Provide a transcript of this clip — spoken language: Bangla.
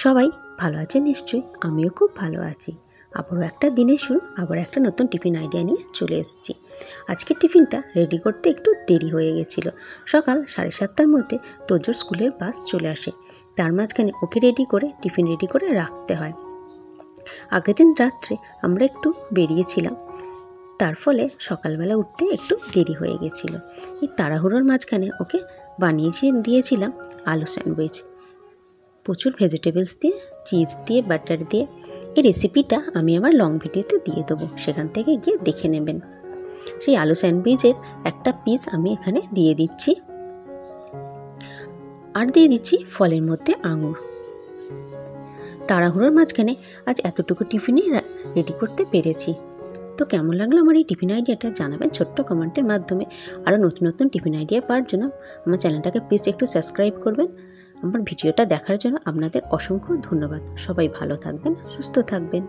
সবাই ভালো আছেন নিশ্চয়ই, আমিও খুব ভালো আছি। আবারও একটা দিনের শুরু, আবার একটা নতুন টিফিন আইডিয়া নিয়ে চলে এসেছি। আজকের টিফিনটা রেডি করতে একটু দেরি হয়ে গেছিলো। সকাল 7:30টার মধ্যে তোজোর স্কুলের বাস চলে আসে। তার মাঝখানে ওকে টিফিন রেডি করে রাখতে হয়। আগের দিন রাত্রে আমরা একটু বেরিয়েছিলাম, তার ফলে সকালবেলা উঠতে একটু দেরি হয়ে গেছিলো। এই তাড়াহুড়োর মাঝখানে ওকে দিয়েছিলাম আলু স্যান্ডউইচ, প্রচুর ভেজিটেবলস দিয়ে, চিজ দিয়ে, বাটার দিয়ে। এই রেসিপিটা আমি আমার লং ভিডিওতে দিয়ে দেবো, সেখান থেকে গিয়ে দেখে নেবেন। সেই আলু স্যান্ডউইচের একটা পিস আমি এখানে দিয়ে দিচ্ছি, আর দিয়ে দিচ্ছি ফলের মধ্যে আঙুর। তাড়াহুড়োর মাঝখানে আজ এতটুকু টিফিনই রেডি করতে পেরেছি। তো কেমন লাগলো আমার এই টিফিন আইডিয়াটা জানাবেন ছোট্ট কমেন্টের মাধ্যমে। আরও নতুন নতুন টিফিন আইডিয়া পাওয়ার জন্য আমার চ্যানেলটাকে প্লিজ একটু সাবস্ক্রাইব করবেন। আমার ভিডিওটা দেখার জন্য আপনাদের অসংখ্য ধন্যবাদ। সবাই ভালো থাকবেন, সুস্থ থাকবেন।